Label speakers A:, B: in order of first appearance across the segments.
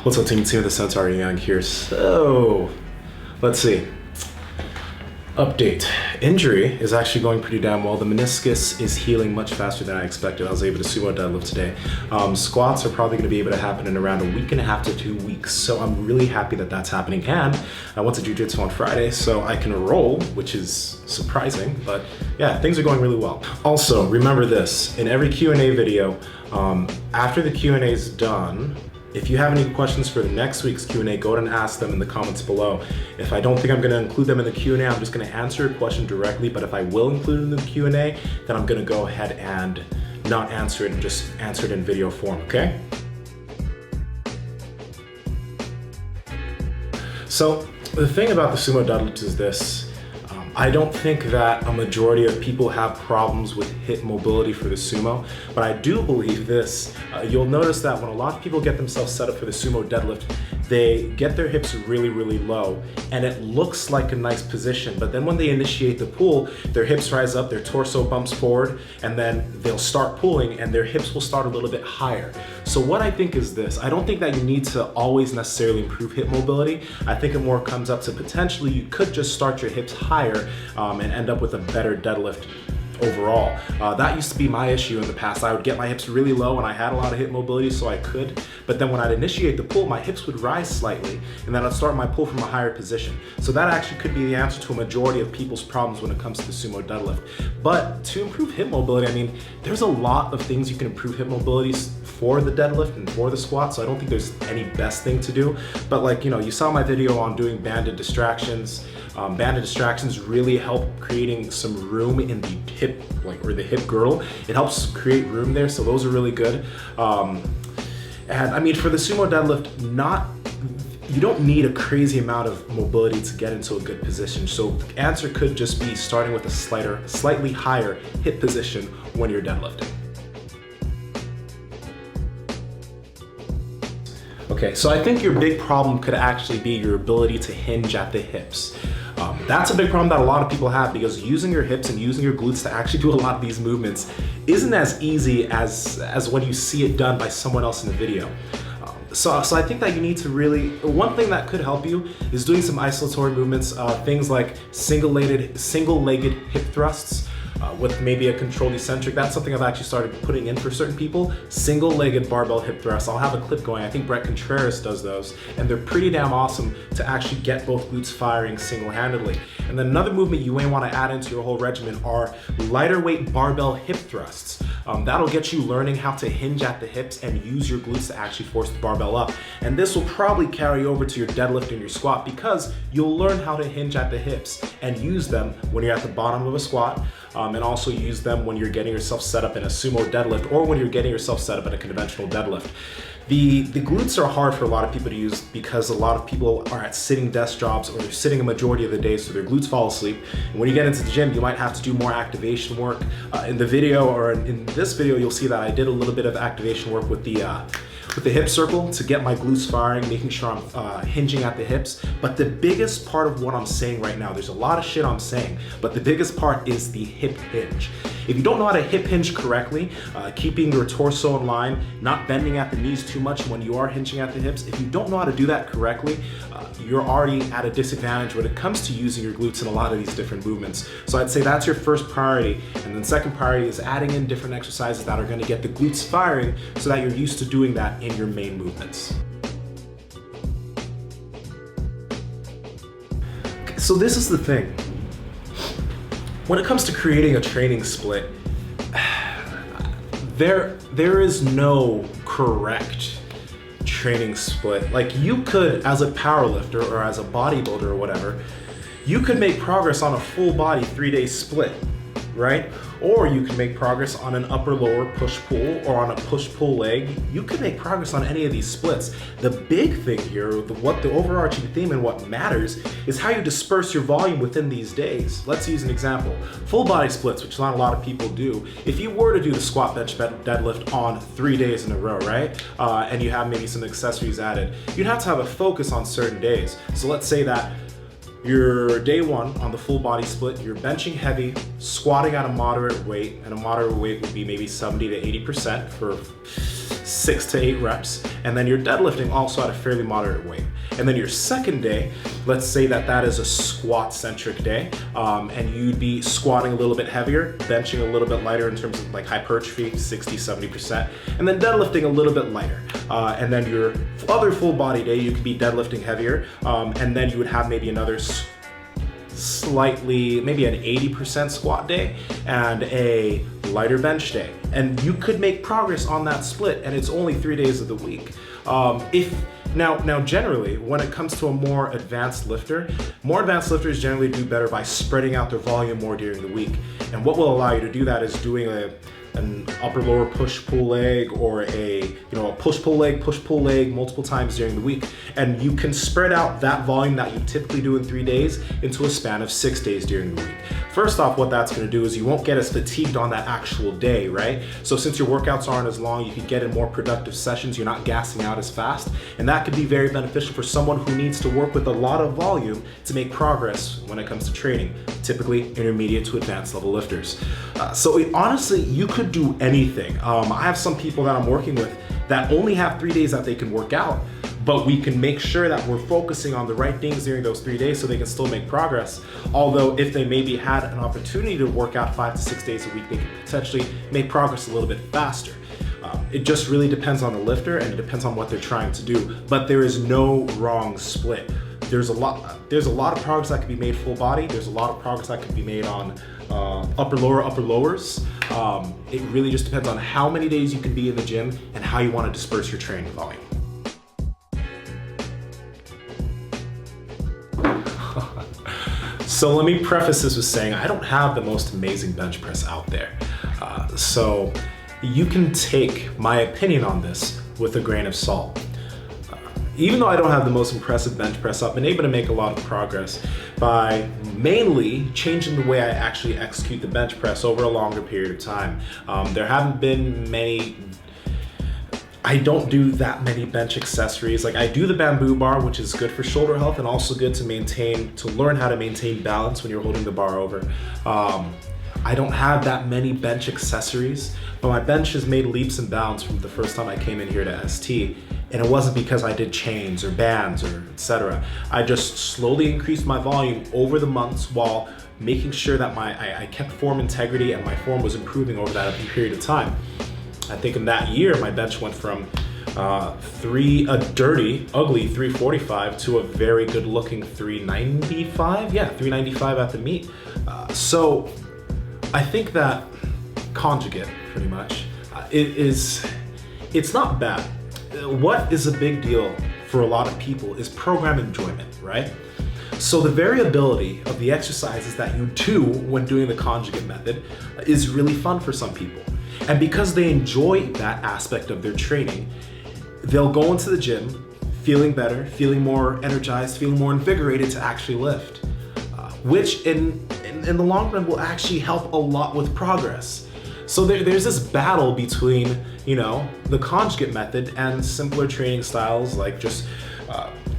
A: What's up, team? Nsima, the Centaur, Inyang here. So, let's see. Update. Injury is actually going pretty damn well. The meniscus is healing much faster than I expected. I was able to sumo deadlift today. Squats are probably going to be able to happen in around a week and a half to 2 weeks. So I'm really happy that that's happening. And I went to jiu-jitsu on Friday, so I can roll, which is surprising. But yeah, things are going really well. Also, remember this. In every Q&A video, after the Q&A is done, if you have any questions for the next week's Q&A, go ahead and ask them in the comments below. If I don't think I'm gonna include them in the Q&A, I'm just gonna answer your question directly, but if I will include it in the Q&A, then I'm gonna go ahead and not answer it and just answer it in video form, okay? So the thing about the sumo deadlift is this. I don't think that a majority of people have problems with hip mobility for the sumo, but I do believe this. You'll notice that when a lot of people get themselves set up for the sumo deadlift, they get their hips really, really low, and it looks like a nice position, but then when they initiate the pull, their hips rise up, their torso bumps forward, and then they'll start pulling, and their hips will start a little bit higher. So what I think is this. I don't think that you need to always necessarily improve hip mobility. I think it more comes up to potentially you could just start your hips higher and end up with a better deadlift overall. That used to be my issue in the past. I would get my hips really low and I had a lot of hip mobility, so I could, but then when I'd initiate the pull, my hips would rise slightly and then I'd start my pull from a higher position. So that actually could be the answer to a majority of people's problems when it comes to the sumo deadlift. But to improve hip mobility, I mean, there's a lot of things you can improve hip mobility for the deadlift and for the squat, so I don't think there's any best thing to do. But like, you know, you saw my video on doing banded distractions. Banded distractions really help creating some room in the hip, or the hip girdle. It helps create room there, so those are really good. And I mean, for the sumo deadlift, you don't need a crazy amount of mobility to get into a good position. So the answer could just be starting with a slightly higher hip position when you're deadlifting. Okay, so I think your big problem could actually be your ability to hinge at the hips. That's a big problem that a lot of people have, because using your hips and using your glutes to actually do a lot of these movements isn't as easy as when you see it done by someone else in the video. So I think that you need to really, one thing that could help you is doing some isolatory movements, things like single-legged hip thrusts, with maybe a controlled eccentric. That's something I've actually started putting in for certain people. Single-legged barbell hip thrusts. I'll have a clip going. I think Brett Contreras does those, and they're pretty damn awesome to actually get both glutes firing single-handedly. And then another movement you may want to add into your whole regimen are lighter weight barbell hip thrusts. That'll get you learning how to hinge at the hips and use your glutes to actually force the barbell up. And this will probably carry over to your deadlift and your squat, because you'll learn how to hinge at the hips and use them when you're at the bottom of a squat, and also use them when you're getting yourself set up in a sumo deadlift or when you're getting yourself set up in a conventional deadlift. The glutes are hard for a lot of people to use because a lot of people are at sitting desk jobs, or they're sitting a majority of the day, so their glutes fall asleep. And when you get into the gym, you might have to do more activation work. In the video, or in this video, you'll see that I did a little bit of activation work with the hip circle to get my glutes firing, making sure I'm hinging at the hips. But the biggest part of what I'm saying right now, there's a lot of shit I'm saying, but the biggest part is the hip hinge. If you don't know how to hip hinge correctly, keeping your torso in line, not bending at the knees too much when you are hinging at the hips, if you don't know how to do that correctly, you're already at a disadvantage when it comes to using your glutes in a lot of these different movements. So I'd say that's your first priority. And then second priority is adding in different exercises that are going to get the glutes firing so that you're used to doing that in your main movements. So this is the thing. When it comes to creating a training split, there is no correct training split. Like, you could, as a powerlifter or as a bodybuilder or whatever, you could make progress on a full body 3-day split, right? Or you can make progress on an upper-lower push-pull or on a push-pull leg. You can make progress on any of these splits. The big thing here, what the overarching theme and what matters, is how you disperse your volume within these days. Let's use an example. Full body splits, which not a lot of people do. If you were to do the squat, bench, deadlift on 3 days in a row, right? And you have maybe some accessories added, you'd have to have a focus on certain days. So let's say that your day one on the full body split, you're benching heavy, squatting at a moderate weight, and a moderate weight would be maybe 70 to 80% for 6 to 8 reps, and then you're deadlifting also at a fairly moderate weight. And then your second day, let's say that is a squat-centric day, and you'd be squatting a little bit heavier, benching a little bit lighter in terms of like hypertrophy, 60, 70%, and then deadlifting a little bit lighter. And then your other full body day, you could be deadlifting heavier, and then you would have maybe another slightly, maybe an 80% squat day and a lighter bench day. And you could make progress on that split, and it's only 3 days of the week. Now generally, when it comes to a more advanced lifters generally do better by spreading out their volume more during the week. And what will allow you to do that is doing an upper lower push pull leg, or a push pull leg multiple times during the week, and you can spread out that volume that you typically do in 3 days into a span of 6 days during the week. First off, what that's going to do is you won't get as fatigued on that actual day, right? So since your workouts aren't as long, you can get in more productive sessions. You're not gassing out as fast, and that could be very beneficial for someone who needs to work with a lot of volume to make progress when it comes to training, typically intermediate to advanced level lifters. Honestly, you could do anything. I have some people that I'm working with that only have 3 days that they can work out, but we can make sure that we're focusing on the right things during those 3 days so they can still make progress. Although if they maybe had an opportunity to work out 5 to 6 days a week, they could potentially make progress a little bit faster. It just really depends on the lifter, and it depends on what they're trying to do. But there is no wrong split. There's a lot of progress that can be made full body. There's a lot of progress that can be made on upper lowers. It really just depends on how many days you can be in the gym and how you want to disperse your training volume. So let me preface this with saying I don't have the most amazing bench press out there. So you can take my opinion on this with a grain of salt. Even though I don't have the most impressive bench press, I've been able to make a lot of progress by mainly changing the way I actually execute the bench press over a longer period of time. There haven't been many, I don't do that many bench accessories. Like I do the bamboo bar, which is good for shoulder health and also good to learn how to maintain balance when you're holding the bar over. I don't have that many bench accessories, but my bench has made leaps and bounds from the first time I came in here to ST. And it wasn't because I did chains or bands or etc. I just slowly increased my volume over the months while making sure that I kept form integrity and my form was improving over that period of time. I think in that year, my bench went from a dirty, ugly 345 to a very good looking 395. Yeah, 395 at the meet. So I think that Conjugate, pretty much, it's not bad. What is a big deal for a lot of people is program enjoyment, right? So the variability of the exercises that you do when doing the Conjugate method is really fun for some people. And because they enjoy that aspect of their training, they'll go into the gym feeling better, feeling more energized, feeling more invigorated to actually lift, which in the long run will actually help a lot with progress. So there's this battle between, the Conjugate method and simpler training styles like just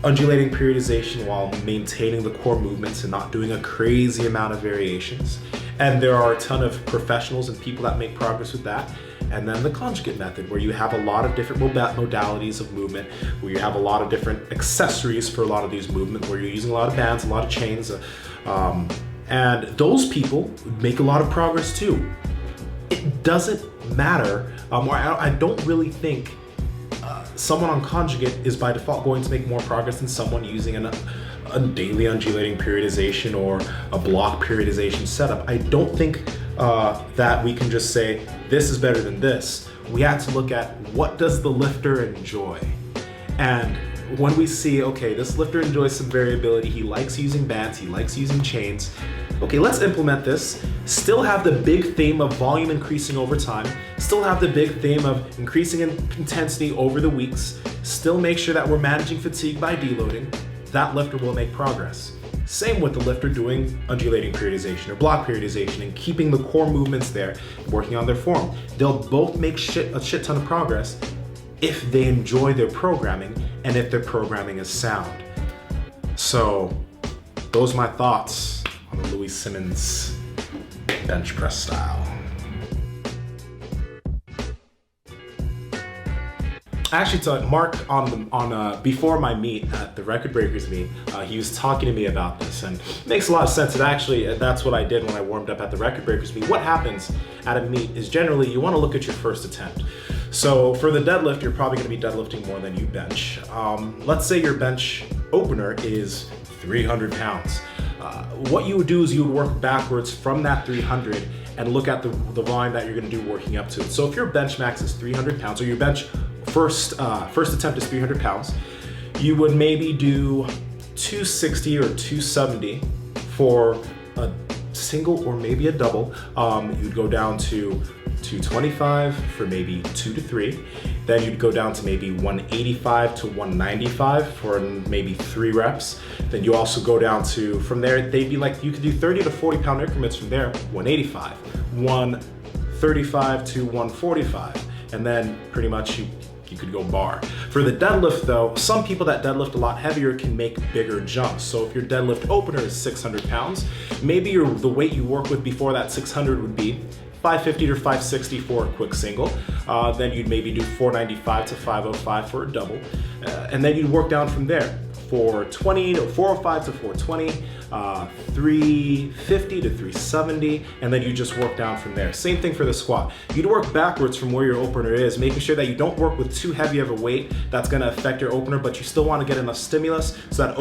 A: undulating periodization while maintaining the core movements and not doing a crazy amount of variations. And there are a ton of professionals and people that make progress with that. And then the Conjugate method, where you have a lot of different modalities of movement, where you have a lot of different accessories for a lot of these movements, where you're using a lot of bands, a lot of chains. And those people make a lot of progress too. It doesn't matter, I don't really think someone on Conjugate is by default going to make more progress than someone using a daily undulating periodization or a block periodization setup. I don't think that we can just say this is better than this. We have to look at what does the lifter enjoy. And when we see, okay, this lifter enjoys some variability, he likes using bands, he likes using chains, okay, let's implement this. Still have the big theme of volume increasing over time, still have the big theme of increasing in intensity over the weeks, still make sure that we're managing fatigue by deloading. That lifter will make progress. Same with the lifter doing undulating periodization or block periodization and keeping the core movements there, working on their form. They'll both make a shit ton of progress if they enjoy their programming and if their programming is sound. So those are my thoughts on the Louis Simmons bench press style. Actually, to Mark before my meet at the Record Breakers meet, he was talking to me about this, and it makes a lot of sense. And actually, that's what I did when I warmed up at the Record Breakers meet. What happens at a meet is generally you want to look at your first attempt. So for the deadlift, you're probably going to be deadlifting more than you bench. Let's say your bench opener is 300 pounds. What you would do is you would work backwards from that 300 and look at the volume that you're going to do working up to it. So if your bench max is 300 pounds, or your bench first attempt is 300 pounds, you would maybe do 260 or 270 for a single or maybe a double. You'd go down to 225 for maybe 2 to 3. Then you'd go down to maybe 185 to 195 for maybe 3 reps. Then you also go down to, from there, they'd be like, you could do 30 to 40 pound increments from there, 185, 135 to 145. And then pretty much you could go bar. For the deadlift though, some people that deadlift a lot heavier can make bigger jumps. So if your deadlift opener is 600 pounds, maybe the weight you work with before that 600 would be 550 to 560 for a quick single. Then you'd maybe do 495 to 505 for a double. And then you'd work down from there. 420 to 405 to 420, 350 to 370, and then you just work down from there. Same thing for the squat. You'd work backwards from where your opener is, making sure that you don't work with too heavy of a weight that's gonna affect your opener, but you still wanna get enough stimulus so that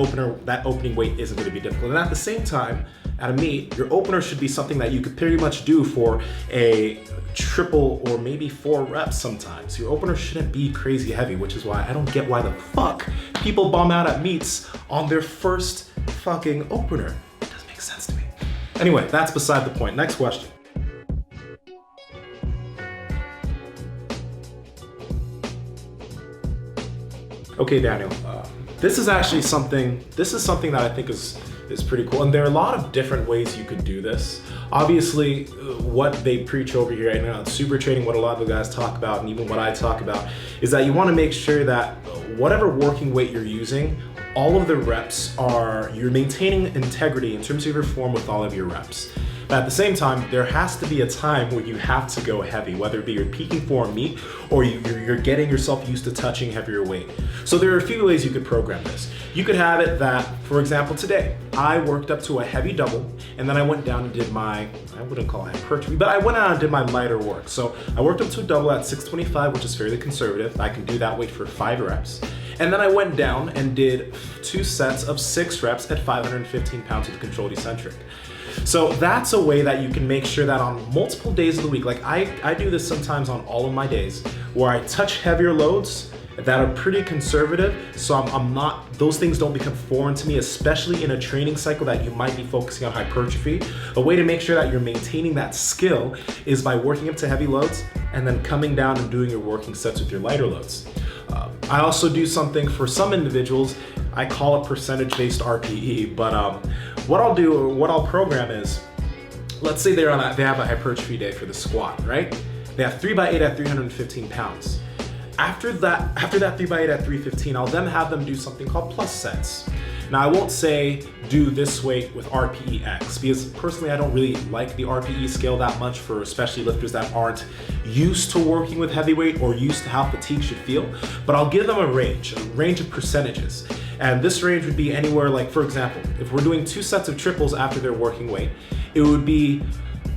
A: opening weight isn't gonna be difficult. And at the same time, at a meet, your opener should be something that you could pretty much do for a triple or maybe 4 reps sometimes. Your opener shouldn't be crazy heavy, which is why I don't get why the fuck people bum out at meets on their first fucking opener. It doesn't make sense to me. Anyway, that's beside the point. Next question. Okay, Daniel, this is something that I think is pretty cool. And there are a lot of different ways you could do this. Obviously, what they preach over here, I know it's super training, what a lot of the guys talk about, and even what I talk about, is that you want to make sure that whatever working weight you're using, all of the reps you're maintaining integrity in terms of your form with all of your reps. But at the same time, there has to be a time where you have to go heavy, whether it be you're peaking for a meet or you're getting yourself used to touching heavier weight. So there are a few ways you could program this. You could have it that, for example, today, I worked up to a heavy double, and then I went down and did my, I wouldn't call it hypertrophy, but I went out and did my lighter work. So I worked up to a double at 625, which is fairly conservative. I can do that weight for 5 reps. And then I went down and did 2 sets of 6 reps at 515 pounds with a controlled eccentric. So that's a way that you can make sure that on multiple days of the week, like I do this sometimes on all of my days, where I touch heavier loads that are pretty conservative, so those things don't become foreign to me, especially in a training cycle that you might be focusing on hypertrophy. A way to make sure that you're maintaining that skill is by working up to heavy loads and then coming down and doing your working sets with your lighter loads. I also do something for some individuals, I call it percentage-based RPE, but what I'll program is, let's say they have a hypertrophy day for the squat, right? They have 3x8 at 315 pounds. After that 3x8 at 315, I'll then have them do something called plus sets. Now I won't say do this weight with RPEX, because personally I don't really like the RPE scale that much for especially lifters that aren't used to working with heavyweight or used to how fatigue should feel, but I'll give them a range of percentages. And this range would be anywhere, like for example, if we're doing 2 sets of triples after their working weight, it would be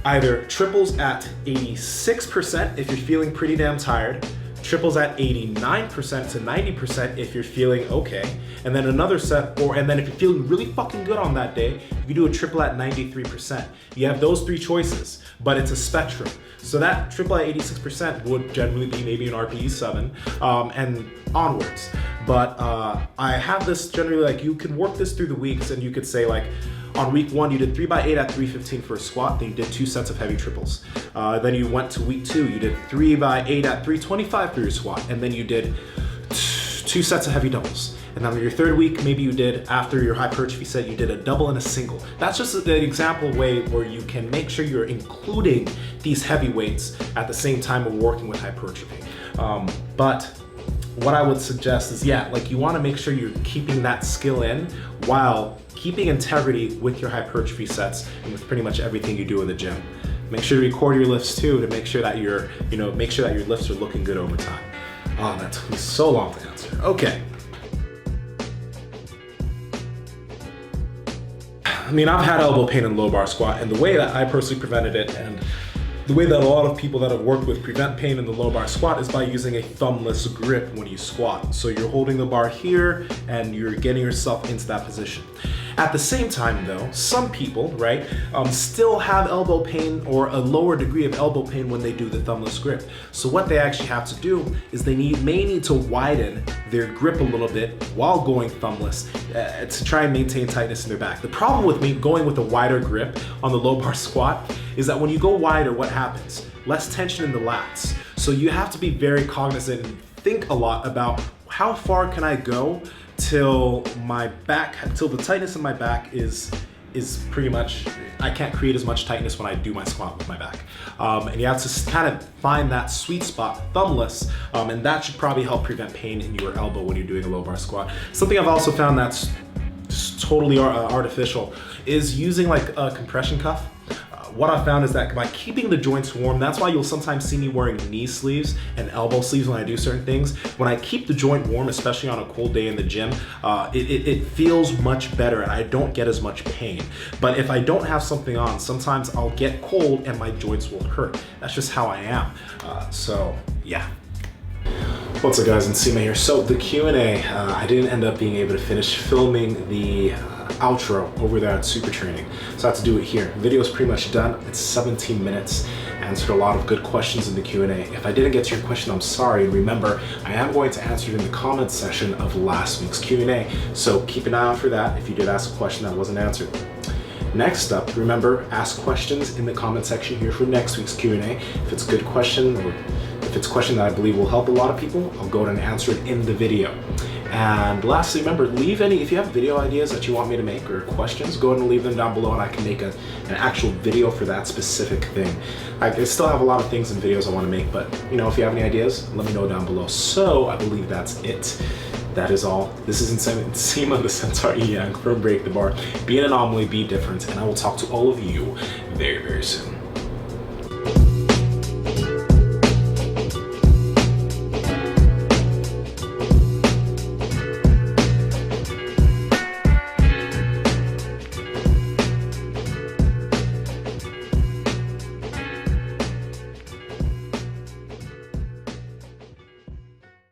A: either triples at 86% if you're feeling pretty damn tired, triples at 89% to 90% if you're feeling okay, and then another set, and then if you're feeling really fucking good on that day, you do a triple at 93%. You have those 3 choices, but it's a spectrum. So that triple at 86% would generally be maybe an RPE 7 and onwards. But I have this generally, like, you can work this through the weeks, and you could say, like, on week 1, you did 3x8 at 315 for a squat, then you did 2 sets of heavy triples. Then you went to week 2, you did 3x8 at 325 for your squat, and then you did 2 sets of heavy doubles. And then on your 3rd week, maybe you did, after your hypertrophy set, you did a double and a single. That's just an example way where you can make sure you're including these heavy weights at the same time of working with hypertrophy. But what I would suggest is, yeah, like you want to make sure you're keeping that skill in while keeping integrity with your hypertrophy sets and with pretty much everything you do in the gym. Make sure to record your lifts too to make sure that your lifts are looking good over time. Oh, that took me so long to answer. Okay. I mean, I've had elbow pain in low bar squat, and the way that I personally prevented it, and the way that a lot of people that have worked with prevent pain in the low bar squat, is by using a thumbless grip when you squat. So you're holding the bar here and you're getting yourself into that position. At the same time though, some people, right, still have elbow pain or a lower degree of elbow pain when they do the thumbless grip. So what they actually have to do is they may need to widen their grip a little bit while going thumbless to try and maintain tightness in their back. The problem with me going with a wider grip on the low bar squat is that when you go wider, what happens? Less tension in the lats. So you have to be very cognizant and think a lot about how far can I go till the tightness in my back is pretty much, I can't create as much tightness when I do my squat with my back. And you have to kind of find that sweet spot, thumbless, and that should probably help prevent pain in your elbow when you're doing a low bar squat. Something I've also found that's just totally artificial is using like a compression cuff. What I found is that by keeping the joints warm, that's why you'll sometimes see me wearing knee sleeves and elbow sleeves when I do certain things. When I keep the joint warm, especially on a cold day in the gym, it feels much better and I don't get as much pain. But if I don't have something on, sometimes I'll get cold and my joints will hurt. That's just how I am. So yeah. What's up guys, Nsima here. So the Q&A, I didn't end up being able to finish filming the outro over there at Super Training, so I had to do it here. The video is pretty much done. It's 17 minutes. Answered a lot of good questions in the Q&A. If I didn't get to your question, I'm sorry. And remember, I am going to answer it in the comments section of last week's Q&A, so keep an eye out for that if you did ask a question that wasn't answered. Next up, remember, ask questions in the comment section here for next week's Q&A. If it's a good question or if it's a question that I believe will help a lot of people, I'll go ahead and answer it in the video. And lastly, remember, if you have video ideas that you want me to make or questions, go ahead and leave them down below and I can make an actual video for that specific thing. I still have a lot of things and videos I want to make, but if you have any ideas, let me know down below. So I believe that's it. That is all. This is Nsima, the Centaur Inyang from Break the Bar. Be an anomaly, be different, and I will talk to all of you very, very soon.